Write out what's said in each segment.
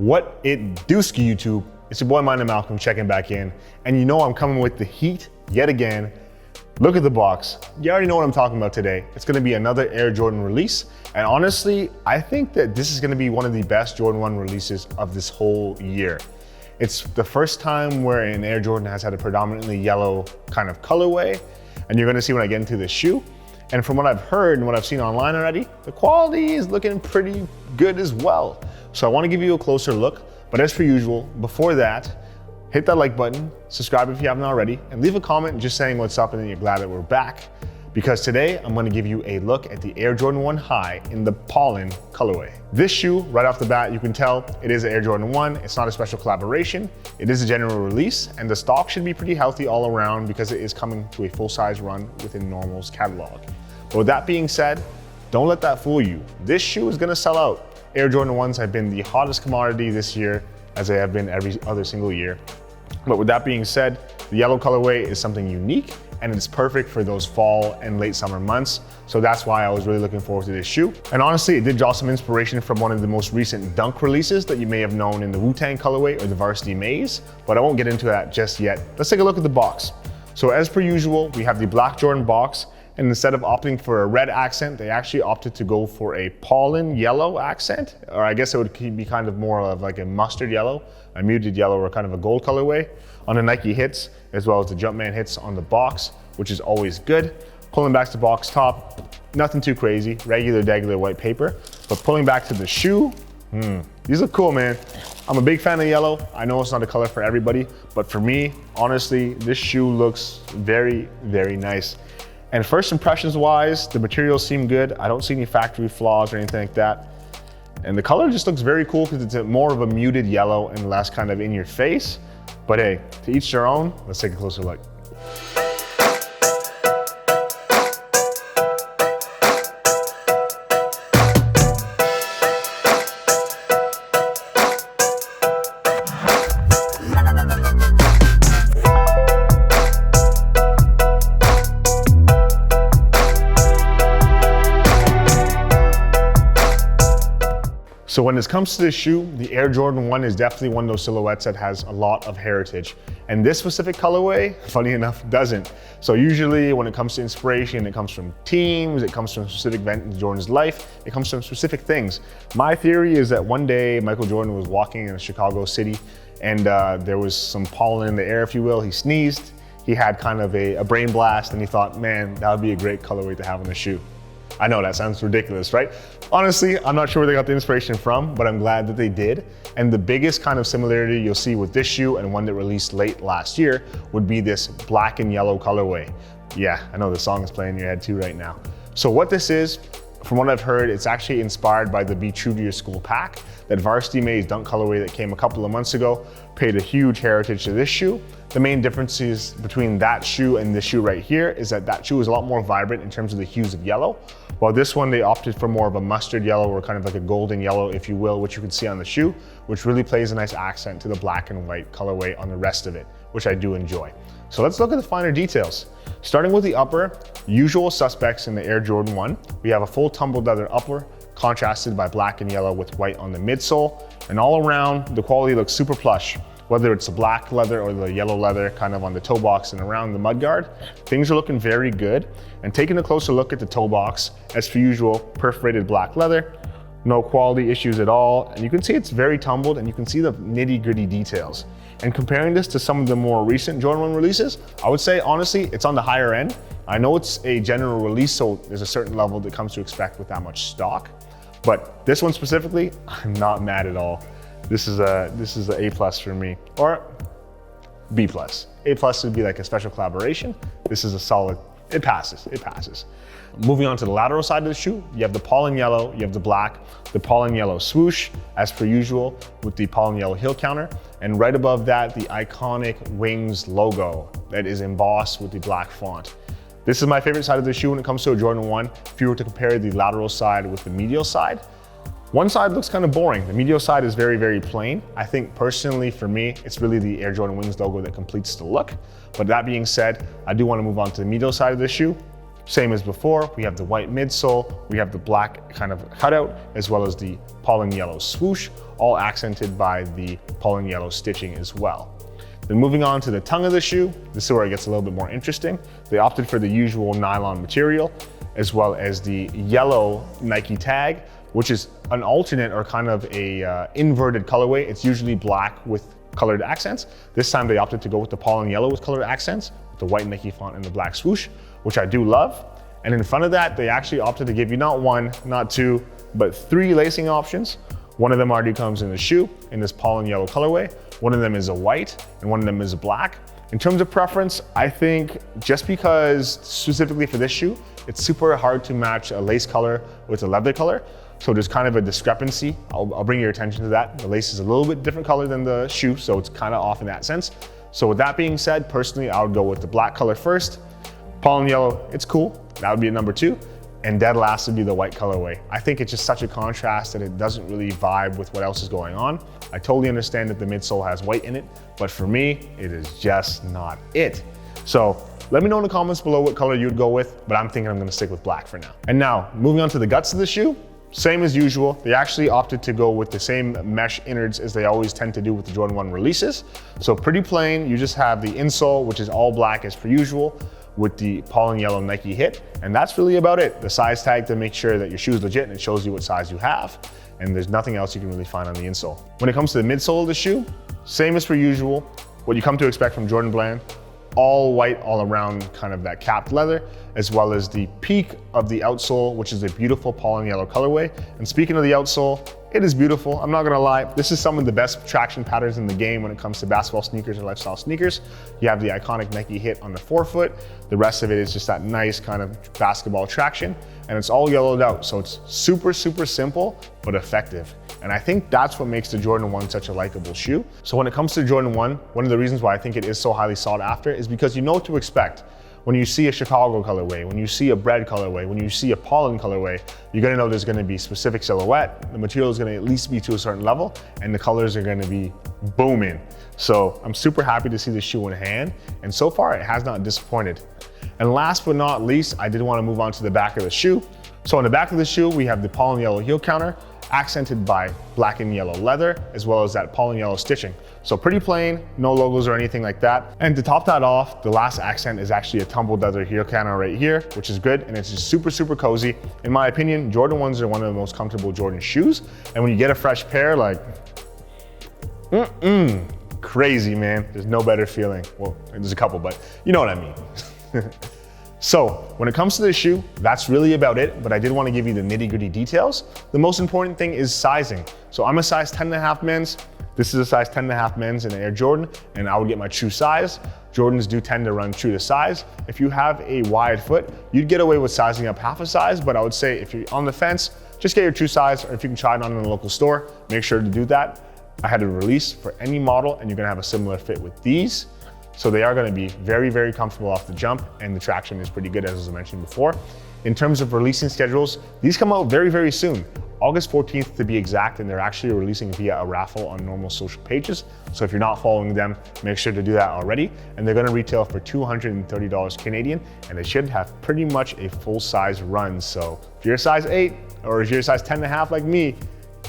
What it do-ski YouTube? It's your boy Mind Malcolm checking back in. And you know I'm coming with the heat yet again. Look at the box. You already know what I'm talking about today. It's gonna be another Air Jordan release. And honestly, I think that this is gonna be one of the best Jordan 1 releases of this whole year. It's the first time where an Air Jordan has had a predominantly yellow kind of colorway. And you're gonna see when I get into the shoe. And from what I've heard and what I've seen online already, the quality is looking pretty good as well. So I wanna give you a closer look, but as per usual, before that, hit that like button, subscribe if you haven't already, and leave a comment just saying what's up and that you're glad that we're back. Because today, I'm gonna give you a look at the Air Jordan 1 High in the Pollen colorway. This shoe, right off the bat, you can tell it is an Air Jordan 1. It's not a special collaboration. It is a general release, and the stock should be pretty healthy all around because it is coming to a full-size run within Normal's catalog. But with that being said, don't let that fool you. This shoe is gonna sell out. Air Jordan 1s have been the hottest commodity this year, as they have been every other single year. But with that being said, the yellow colorway is something unique and it's perfect for those fall and late summer months. So that's why I was really looking forward to this shoe. And honestly, it did draw some inspiration from one of the most recent Dunk releases that you may have known in the Wu-Tang colorway or the Varsity Maze, but I won't get into that just yet. Let's take a look at the box. So as per usual, we have the black Jordan box, and instead of opting for a red accent, they actually opted to go for a pollen yellow accent, or I guess it would be kind of more of like a mustard yellow, a muted yellow, or kind of a gold colorway on the Nike hits, as well as the Jumpman hits on the box, which is always good. Pulling back to box top, nothing too crazy, regular white paper. But pulling back to the shoe, these look cool, man. I'm a big fan of yellow. I know it's not a color for everybody, but for me, honestly, this shoe looks very, very nice. And first impressions wise, the materials seem good. I don't see any factory flaws or anything like that. And the color just looks very cool because it's more of a muted yellow and less kind of in your face. But hey, to each their own. Let's take a closer look. So when it comes to this shoe, the Air Jordan 1 is definitely one of those silhouettes that has a lot of heritage. And this specific colorway, funny enough, doesn't. So usually when it comes to inspiration, it comes from teams, it comes from a specific event in Jordan's life, it comes from specific things. My theory is that one day Michael Jordan was walking in Chicago City and there was some pollen in the air, if you will. He sneezed, he had kind of a brain blast, and he thought, man, that would be a great colorway to have on the shoe. I know that sounds ridiculous, right? Honestly, I'm not sure where they got the inspiration from, but I'm glad that they did. And the biggest kind of similarity you'll see with this shoe and one that released late last year would be this black and yellow colorway. Yeah, I know the song is playing in your head too right now. So what this is, from what I've heard, it's actually inspired by the Be True to Your School pack. That Varsity Maze Dunk colorway that came a couple of months ago paid a huge heritage to this shoe. The main differences between that shoe and this shoe right here is that that shoe is a lot more vibrant in terms of the hues of yellow, while this one they opted for more of a mustard yellow or kind of like a golden yellow, if you will, which you can see on the shoe, which really plays a nice accent to the black and white colorway on the rest of it, which I do enjoy. So let's look at the finer details. Starting with the upper, usual suspects in the Air Jordan 1. We have a full tumbled leather upper, contrasted by black and yellow with white on the midsole. And all around, the quality looks super plush. Whether it's the black leather or the yellow leather kind of on the toe box and around the mudguard, things are looking very good. And taking a closer look at the toe box, as per usual, perforated black leather, no quality issues at all. And you can see it's very tumbled and you can see the nitty-gritty details. And comparing this to some of the more recent Jordan 1 releases, I would say, honestly, it's on the higher end. I know it's a general release, so there's a certain level that comes to expect with that much stock. But this one specifically, I'm not mad at all. This is a A+ for me, or B+. A+ would be like a special collaboration. This is a solid, it passes. Moving on to the lateral side of the shoe, you have the pollen yellow, you have the black, the pollen yellow swoosh, as per usual, with the pollen yellow heel counter. And right above that, the iconic Wings logo that is embossed with the black font. This is my favorite side of the shoe when it comes to a Jordan 1. If you were to compare the lateral side with the medial side, one side looks kind of boring. The medial side is very, very plain. I think personally for me, it's really the Air Jordan Wings logo that completes the look. But that being said, I do want to move on to the medial side of the shoe. Same as before, we have the white midsole, we have the black kind of cutout, as well as the pollen yellow swoosh, all accented by the pollen yellow stitching as well. Then moving on to the tongue of the shoe, this is where it gets a little bit more interesting. They opted for the usual nylon material, as well as the yellow Nike tag, which is an alternate or kind of a inverted colorway. It's usually black with colored accents. This time they opted to go with the pollen yellow with colored accents, with the white Nike font and the black swoosh, which I do love. And in front of that, they actually opted to give you not one, not two, but 3 lacing options. One of them already comes in the shoe in this pollen yellow colorway. One of them is a white and one of them is a black. In terms of preference, I think just because specifically for this shoe, it's super hard to match a lace color with a leather color. So there's kind of a discrepancy. I'll bring your attention to that. The lace is a little bit different color than the shoe, so it's kind of off in that sense. So with that being said, personally, I would go with the black color first. Pollen yellow, it's cool. That would be a number 2. And dead last would be the white colorway. I think it's just such a contrast that it doesn't really vibe with what else is going on. I totally understand that the midsole has white in it, but for me, it is just not it. So let me know in the comments below what color you'd go with, but I'm thinking I'm gonna stick with black for now. And now, moving on to the guts of the shoe, same as usual. They actually opted to go with the same mesh innards as they always tend to do with the Jordan 1 releases. So pretty plain, you just have the insole, which is all black as per usual, with the pollen yellow Nike hit, and that's really about it. The size tag to make sure that your shoe is legit and it shows you what size you have, and there's nothing else you can really find on the insole. When it comes to the midsole of the shoe, same as per usual, what you come to expect from Jordan Brand, all white all around, kind of that capped leather, as well as the peak of the outsole, which is a beautiful pollen yellow colorway. And speaking of the outsole, it is beautiful. I'm not gonna lie, this is some of the best traction patterns in the game when it comes to basketball sneakers or lifestyle sneakers. You have the iconic Nike hit on the forefoot. The rest of it is just that nice kind of basketball traction, and it's all yellowed out. So it's super, super simple, but effective. And I think that's what makes the Jordan 1 such a likable shoe. So when it comes to Jordan 1, one of the reasons why I think it is so highly sought after is because you know what to expect. When you see a Chicago colorway, when you see a bread colorway, when you see a pollen colorway, you're gonna know there's gonna be specific silhouette, the material is gonna at least be to a certain level, and the colors are gonna be booming. So I'm super happy to see the shoe in hand, and so far it has not disappointed. And last but not least, I did wanna move on to the back of the shoe. So on the back of the shoe, we have the pollen yellow heel counter, accented by black and yellow leather, as well as that pollen yellow stitching. So pretty plain, no logos or anything like that. And to top that off, the last accent is actually a tumbled leather heel counter right here, which is good, and it's just super, super cozy. In my opinion, Jordan 1s are one of the most comfortable Jordan shoes. And when you get a fresh pair, like, crazy, man. There's no better feeling. Well, there's a couple, but you know what I mean. So when it comes to this shoe, that's really about it, but I did want to give you the nitty-gritty details. The most important thing is sizing. So I'm a size 10.5 men's. This is a size 10.5 men's in Air Jordan, and I would get my true size. Jordans do tend to run true to size. If you have a wide foot, you'd get away with sizing up half a size, but I would say if you're on the fence, just get your true size, or if you can try it on in a local store, make sure to do that. I had a release for any model, and you're gonna have a similar fit with these. So they are gonna be very, very comfortable off the jump, and the traction is pretty good, as I mentioned before. In terms of releasing schedules, these come out very, very soon. August 14th to be exact, and they're actually releasing via a raffle on normal social pages. So if you're not following them, make sure to do that already. And they're gonna retail for $230 Canadian, and they should have pretty much a full size run. So if you're a size 8, or if you're a size 10.5 like me,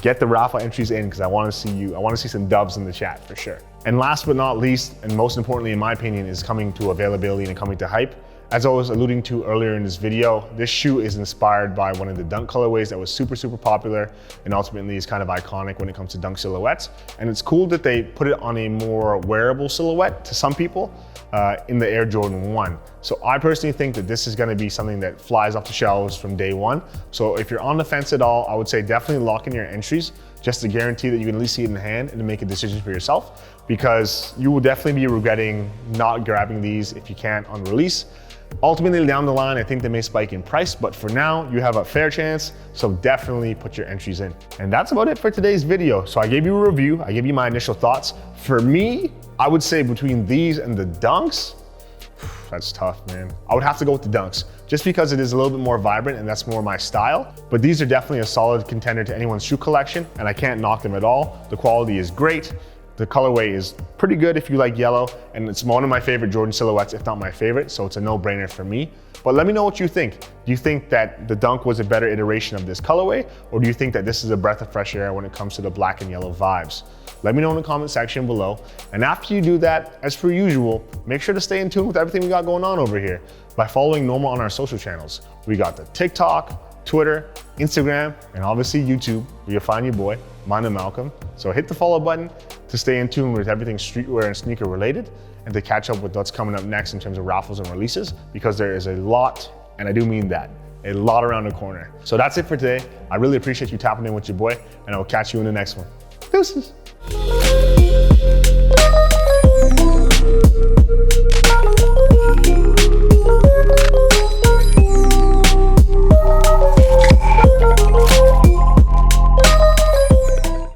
get the raffle entries in, because I wanna see some dubs in the chat for sure. And last but not least, and most importantly in my opinion, is coming to availability and coming to hype. As I was alluding to earlier in this video, this shoe is inspired by one of the dunk colorways that was super, super popular, and ultimately is kind of iconic when it comes to dunk silhouettes. And it's cool that they put it on a more wearable silhouette to some people in the Air Jordan 1. So I personally think that this is gonna be something that flies off the shelves from day one. So if you're on the fence at all, I would say definitely lock in your entries, just to guarantee that you can at least see it in hand and to make a decision for yourself, because you will definitely be regretting not grabbing these if you can't on release. Ultimately down the line, I think they may spike in price, but for now, you have a fair chance, so definitely put your entries in. And that's about it for today's video. So I gave you a review, I gave you my initial thoughts. For me, I would say between these and the dunks, that's tough, man. I would have to go with the dunks, just because it is a little bit more vibrant and that's more my style. But these are definitely a solid contender to anyone's shoe collection, and I can't knock them at all. The quality is great. The colorway is pretty good if you like yellow, and it's one of my favorite Jordan silhouettes, if not my favorite, so it's a no-brainer for me. But let me know what you think. Do you think that the Dunk was a better iteration of this colorway, or do you think that this is a breath of fresh air when it comes to the black and yellow vibes? Let me know in the comment section below. And after you do that, as per usual, make sure to stay in tune with everything we got going on over here by following Normal on our social channels. We got the TikTok, Twitter, Instagram, and obviously YouTube, where you'll find your boy, mine and Malcolm. So hit the follow button to stay in tune with everything streetwear and sneaker related, and to catch up with what's coming up next in terms of raffles and releases, because there is a lot, and I do mean that, a lot around the corner. So that's it for today. I really appreciate you tapping in with your boy, and I will catch you in the next one. Deuces.